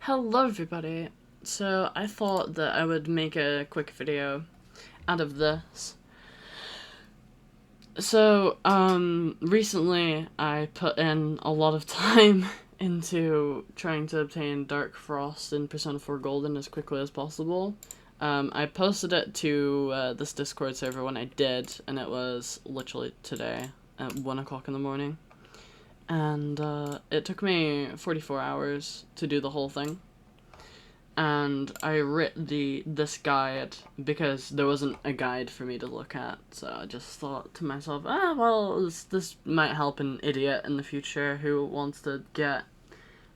Hello everybody. So I thought that I would make a quick video out of this. So, recently I put in a lot of time into trying to obtain Dark Frost in Persona 4 Golden as quickly as possible. I posted it to this Discord server when I did, and it was literally today at 1 o'clock in the morning. And it took me 44 hours to do the whole thing. And I writ this guide because there wasn't a guide for me to look at, so I just thought to myself, well, this might help an idiot in the future who wants to get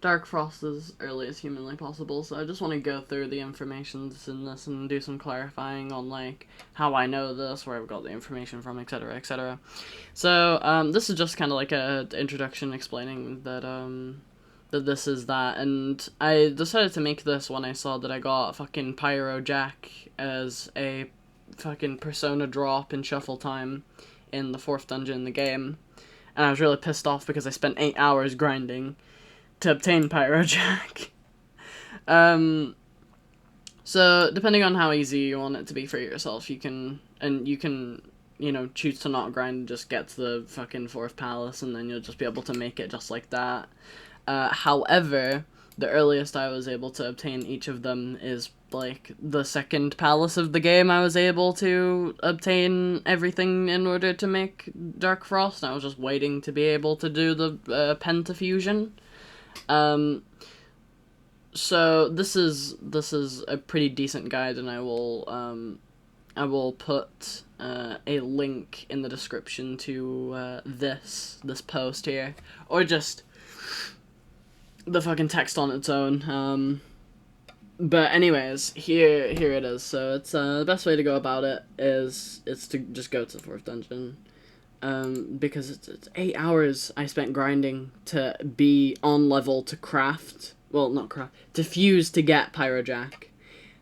Dark Frost as early as humanly possible. So I just want to go through the information that's in this and do some clarifying on like how I know this, where I've got the information from, etc., etc. So this is just kind of like a introduction explaining that this is that, and I decided to make this when I saw that I got fucking Pyro Jack as a fucking Persona drop in shuffle time in the 4th dungeon in the game, and I was really pissed off because I spent 8 hours grinding to obtain Pyro Jack. So depending on how easy you want it to be for yourself, you can, you know, choose to not grind and just get to the fucking 4th palace, and then you'll just be able to make it just like that. However, the earliest I was able to obtain each of them is, like, the 2nd palace of the game. I was able to obtain everything in order to make Dark Frost, and I was just waiting to be able to do the pentafusion. So this is a pretty decent guide, and I will put a link in the description to this post here, or just the fucking text on its own. But anyways, here it is. So it's the best way to go about it is to just go to the 4th dungeon. Because it's 8 hours I spent grinding to be on level to craft. Well, not craft. To fuse to get Pyro Jack.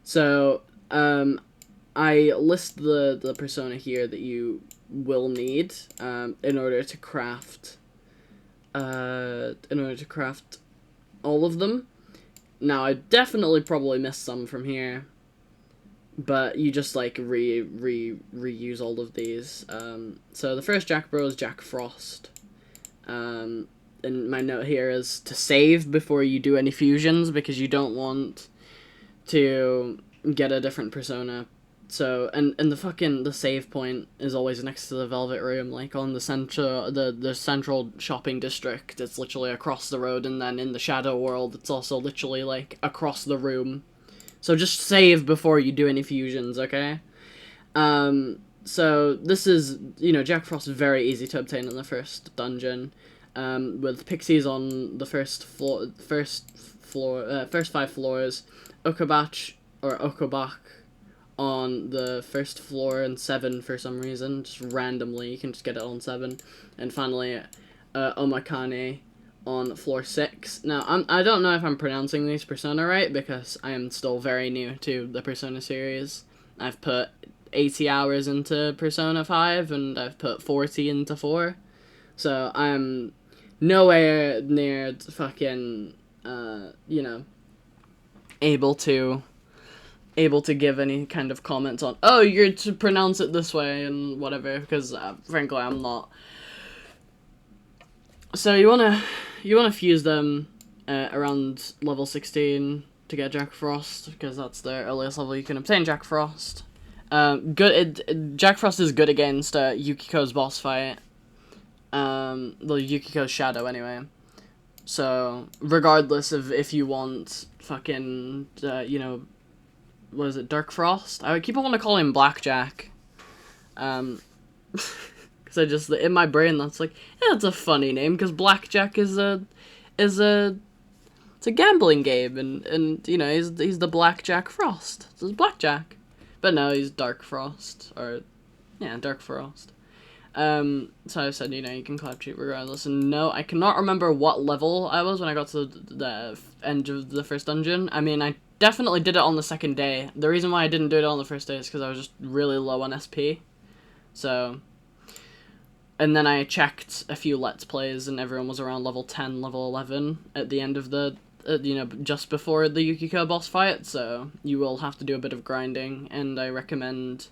So I list the persona here that you will need in order to craft. All of them. Now, I definitely probably missed some from here, but you just, like, reuse all of these. So the first Jack Bro is Jack Frost. And my note here is to save before you do any fusions, because you don't want to get a different persona. So, and the save point is always next to the Velvet Room, like on the central shopping district. It's literally across the road, and then in the Shadow World, it's also literally, like, across the room. So just save before you do any fusions, okay? So this is, you know, Jack Frost is very easy to obtain in the 1st dungeon, with pixies on the first 5 floors, Okobach, or Okobach, on the 1st floor, and 7 for some reason, just randomly, you can just get it on 7, and finally, Omakane on floor 6. Now, I don't know if I'm pronouncing these Persona right, because I am still very new to the Persona series. I've put 80 hours into Persona 5, and I've put 40 into 4, so I'm nowhere near fucking, you know, able to give any kind of comments on, oh, you're to pronounce it this way and whatever, because frankly I'm not. So you wanna fuse them around level 16 to get Jack Frost, because that's the earliest level you can obtain Jack Frost. Jack Frost is good against Yukiko's boss fight. Yukiko's shadow anyway. So regardless of if you want fucking you know, what is it, Dark Frost? I keep on wanting to call him Blackjack. Because I just, in my brain, that's like, yeah, it's a funny name, because Blackjack is it's a gambling game, and you know, he's the Blackjack Frost. So it's Blackjack. But no, he's Dark Frost, or, yeah, Dark Frost. So I said, you know, you can clap cheat regardless, and no, I cannot remember what level I was when I got to the end of the 1st dungeon. I mean, I definitely did it on the 2nd day. The reason why I didn't do it on the 1st day is because I was just really low on SP. So, and then I checked a few Let's Plays, and everyone was around level 10, level 11 at the end of the you know, just before the Yukiko boss fight, so you will have to do a bit of grinding, and I recommend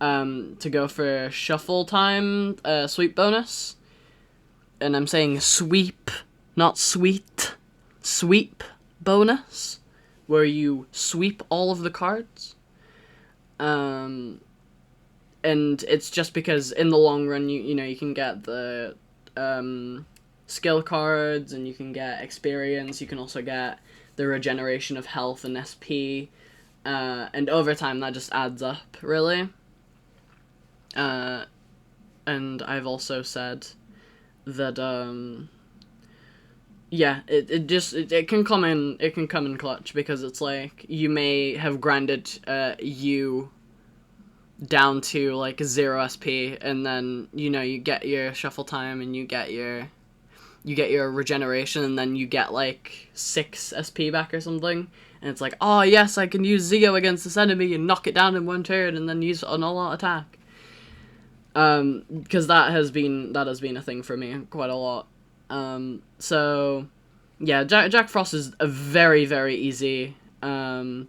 to go for shuffle time sweep bonus. And I'm saying sweep, not sweet. Sweep bonus, where you sweep all of the cards. And it's just because in the long run, you know, you can get the skill cards, and you can get experience. You can also get the regeneration of health and SP, and over time that just adds up, really. And I've also said that yeah, it can come in clutch, because it's like you may have grinded you down to like 0 SP, and then, you know, you get your shuffle time, and you get your regeneration, and then you get like 6 SP back or something, and it's like, oh yes, I can use Zeo against this enemy and knock it down in 1 turn, and then use an all-out attack. Because that has been a thing for me quite a lot. So yeah, Jack Frost is a very, very easy, you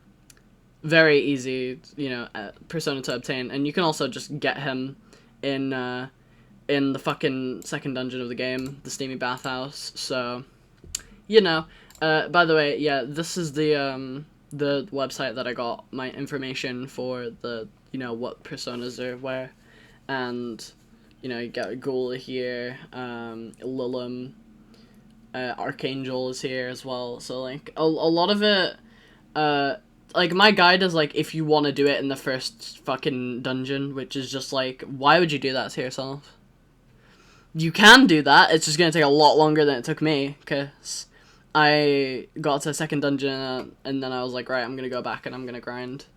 know, persona to obtain, and you can also just get him in the fucking second dungeon of the game, the Steamy Bathhouse. So, you know, by the way, yeah, this is the website that I got my information for the, you know, what personas are where. And, you know, you got Ghoul here, Lilim, Archangel is here as well. So, like, a lot of it, like, my guide is, like, if you want to do it in the first fucking dungeon, which is just, like, why would you do that to yourself? You can do that, it's just gonna take a lot longer than it took me, because I got to the second dungeon, and then I was like, right, I'm gonna go back and I'm gonna grind.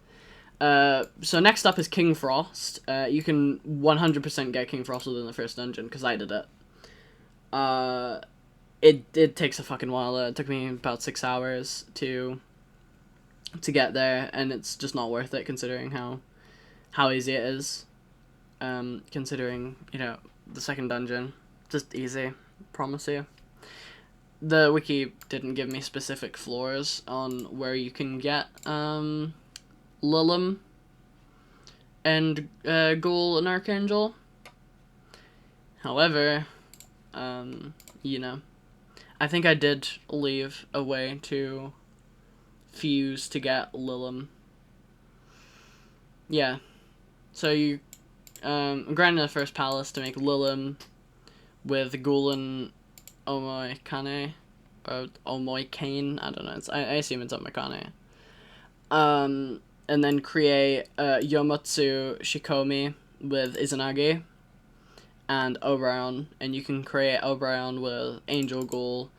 So next up is King Frost. You can 100% get King Frost within the first dungeon, because I did it. It takes a fucking while. It took me about 6 hours to get there, and it's just not worth it, considering how easy it is. Considering, you know, the second dungeon, just easy, promise you. The wiki didn't give me specific floors on where you can get, Lilim and Ghoul and Archangel. However, you know, I think I did leave a way to fuse to get Lilim. Yeah, so you grind in the first palace to make Lilim with Ghoul and Omoikane, or Omoikane, I don't know, I assume it's Omoikane. And then create Yomotsu Shikomi with Izanagi and Oberon, and you can create Oberon with Angel Ghoul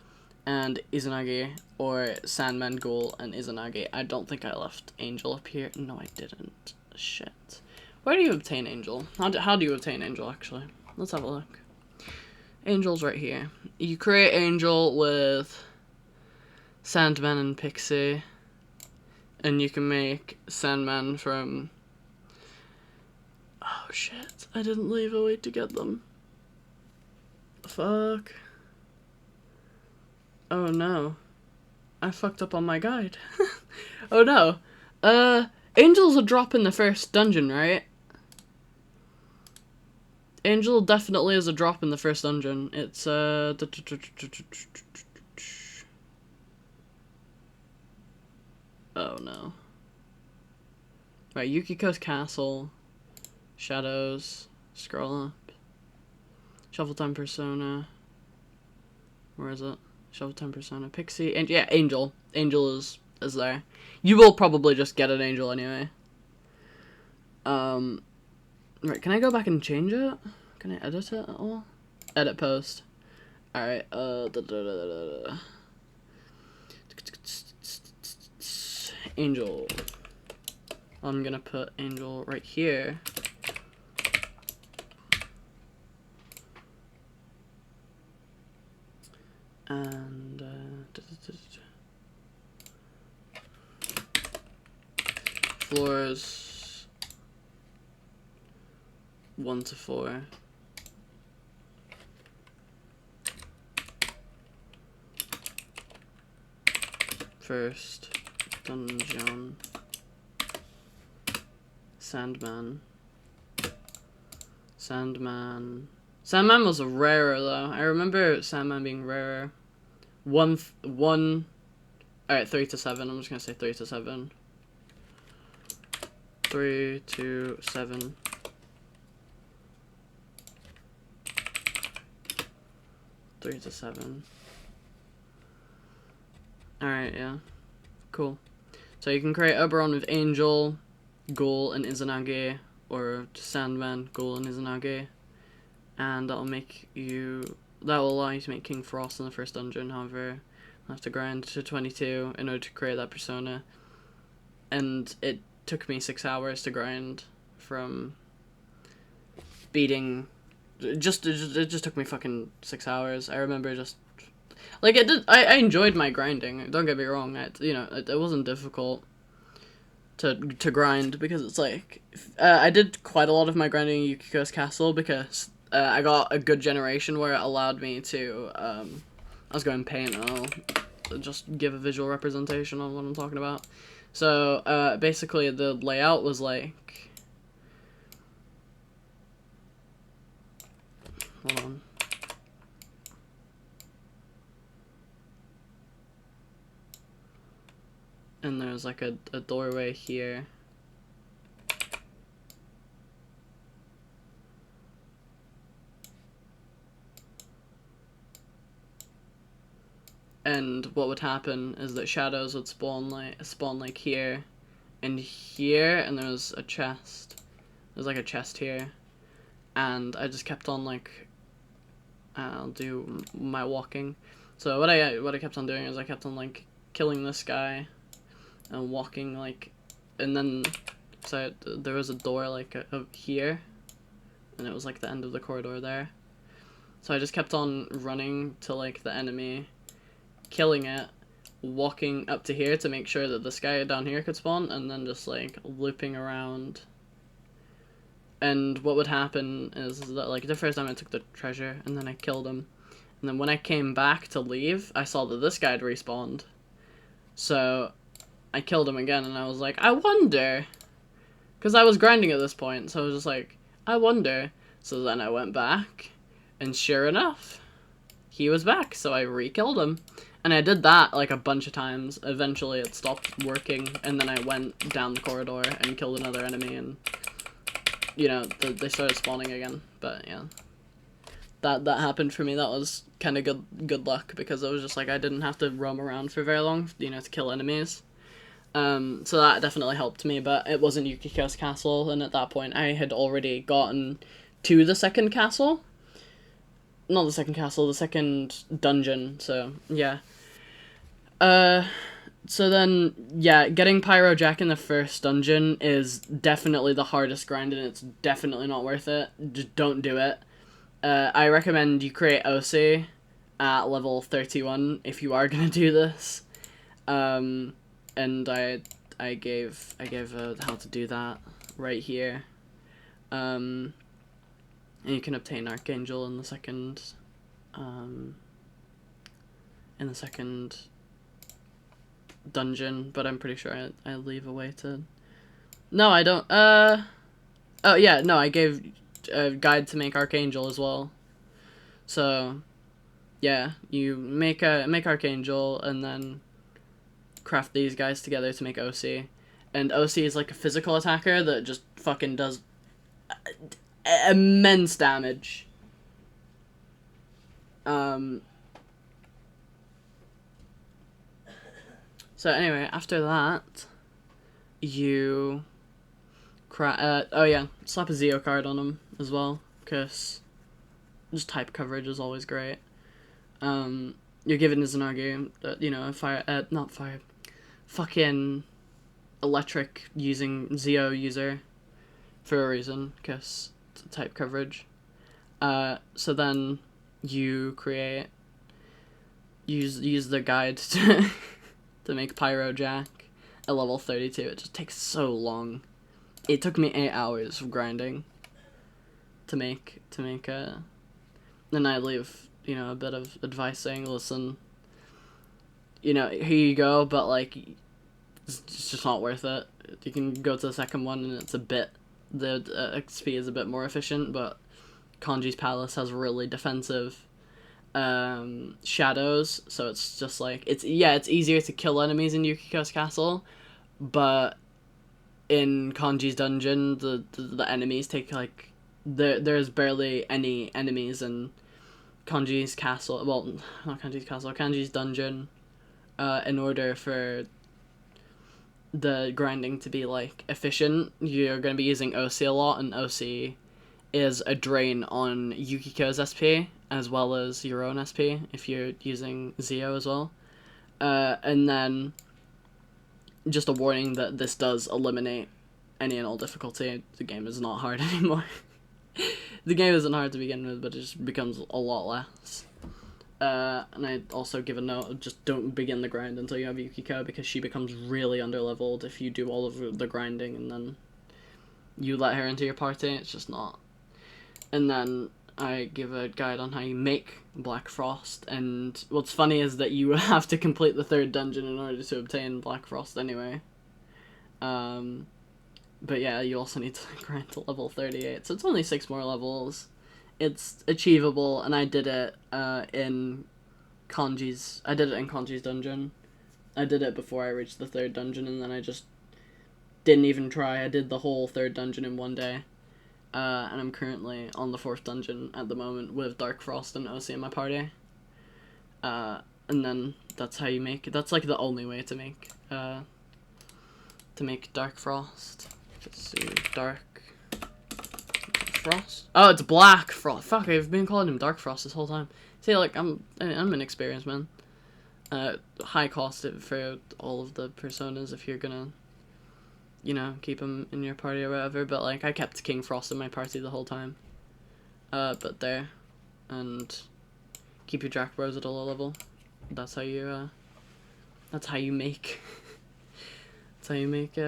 and Izanagi, or Sandman Ghoul and Izanagi. I don't think I left Angel up here. No, I didn't. Shit. Where do you obtain Angel? How do you obtain Angel, actually? Let's have a look. Angel's right here. You create Angel with Sandman and Pixie, and you can make Sandman from... Oh shit, I didn't leave a way to get them. Fuck. Oh no. I fucked up on my guide. Oh no. Angel's a drop in the first dungeon, right? Angel definitely is a drop in the first dungeon. It's, oh no. Right, Yukiko's Castle, Shadows, scroll up, Shuffle Time Persona, where is it? Shuffle Time Persona, Pixie, and yeah, Angel. Angel is there. You will probably just get an Angel anyway. Right, can I go back and change it? Can I edit it at all? Edit post. Alright, Angel. I'm gonna put Angel right here. And, floors 1 to 4. first dungeon. Sandman. Sandman was rarer though. I remember Sandman being rarer. Alright, 3 to 7. I'm just gonna say 3 to 7. 3 to 7. 3 to 7. Alright, yeah. Cool. So you can create Oberon with Angel, Ghoul, and Izanagi, or Sandman, Ghoul, and Izanagi. And that will allow you to make King Frost in the first dungeon. However, I have to grind to 22 in order to create that persona. And it took me 6 hours to grind from beating. It just took me fucking 6 hours. I remember just like it did. I enjoyed my grinding. Don't get me wrong. It wasn't difficult to grind, because it's like I did quite a lot of my grinding in Yukiko's Castle because I got a good generation where it allowed me to I was going paint, and I'll just give a visual representation on what I'm talking about. So basically the layout was like, hold on. And there's like a doorway here. And what would happen is that shadows would spawn like here and here, and there was a chest. There's like a chest here. And I just kept on like I'll do my walking. So what I kept on doing is I kept on like killing this guy and walking like, and then so there was a door like here, and it was like the end of the corridor there. So I just kept on running to like the enemy, killing it, walking up to here to make sure that this guy down here could spawn, and then just like looping around. And what would happen is that like the first time I took the treasure and then I killed him, and then when I came back to leave, I saw that this guy had respawned. So I killed him again, and I was like, I wonder, because I was grinding at this point, so I was just like, I wonder. So then I went back, and sure enough, he was back, so I re-killed him. And I did that like a bunch of times. Eventually it stopped working, and then I went down the corridor and killed another enemy, and you know, they started spawning again. But yeah, that happened for me. That was kind of good luck, because it was just like I didn't have to roam around for very long, you know, to kill enemies. So that definitely helped me, but it wasn't Yukiko's castle, and at that point I had already gotten to the second castle. Not the second castle, the second dungeon, so yeah. So then, yeah, getting Pyro Jack in the first dungeon is definitely the hardest grind, and it's definitely not worth it. Just don't do it. I recommend you create OC at level 31 if you are gonna do this. And I gave how to do that right here. And you can obtain Archangel in the second dungeon, but I'm pretty sure I leave a way to. No, I don't. Oh yeah, no, I gave a guide to make Archangel as well. So, yeah, you make Archangel and then craft these guys together to make OC. And OC is like a physical attacker that just fucking does immense damage. So anyway, after that, you oh yeah, slap a Zeo card on him as well, because just type coverage is always great. You're given Izanagi, you know, not fire, fucking electric using Zeo user for a reason, because type coverage. So then you use the guide to to make Pyro Jack at level 32. It just takes so long. It took me 8 hours of grinding to make a. Then I leave, you know, a bit of advice saying, listen, you know, here you go, but like, it's just not worth it. You can go to the second one and it's a bit, the XP is a bit more efficient, but Kanji's Palace has really defensive shadows, so it's just like, it's easier to kill enemies in Yukiko's castle, but in Kanji's dungeon, the enemies take like, there's barely any enemies in Kanji's castle, well, not Kanji's castle, Kanji's dungeon, in order for the grinding to be like efficient. You're going to be using OC a lot, and OC is a drain on Yukiko's SP as well as your own SP if you're using Zio as well. And then just a warning that this does eliminate any and all difficulty. The game is not hard anymore. The game isn't hard to begin with, but it just becomes a lot less. And I also give a note of just don't begin the grind until you have Yukiko, because she becomes really underleveled if you do all of the grinding and then you let her into your party. It's just not. And then I give a guide on how you make Black Frost, and what's funny is that you have to complete the 3rd dungeon in order to obtain Black Frost anyway. But yeah, you also need to grind to level 38, so it's only 6 more levels. It's achievable, and I did it in Kanji's dungeon. I did it before I reached the 3rd dungeon, and then I just didn't even try. I did the whole 3rd dungeon in one day. And I'm currently on the 4th dungeon at the moment with Dark Frost and OC in my party. And then that's how you make it. That's like the only way to make Dark Frost. Let's see, Dark Frost. Oh, it's Black Frost. Fuck, I've been calling him Dark Frost this whole time. See, like, I'm an experienced man. High cost for all of the personas if you're gonna, you know, keep them in your party or whatever. But like, I kept King Frost in my party the whole time. But there, and keep your Jack Bros at a low level. That's how you make. That's how you make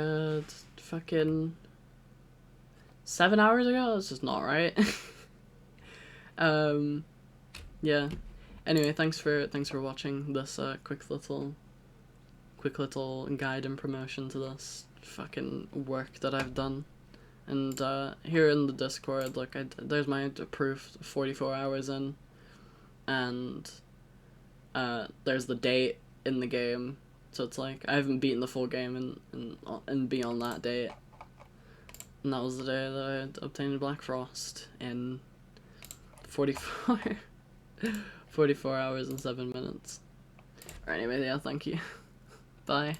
fucking 7 hours ago. That's just not right. Yeah. Anyway, thanks for watching this quick little guide and promotion to this fucking work that I've done. And here in the Discord, look, there's my proof 44 hours in, and there's the date in the game. So it's like I haven't beaten the full game and beyond that date. And that was the day that I obtained Black Frost in 44 hours and 7 minutes. Alright, anyway, yeah, thank you. Bye.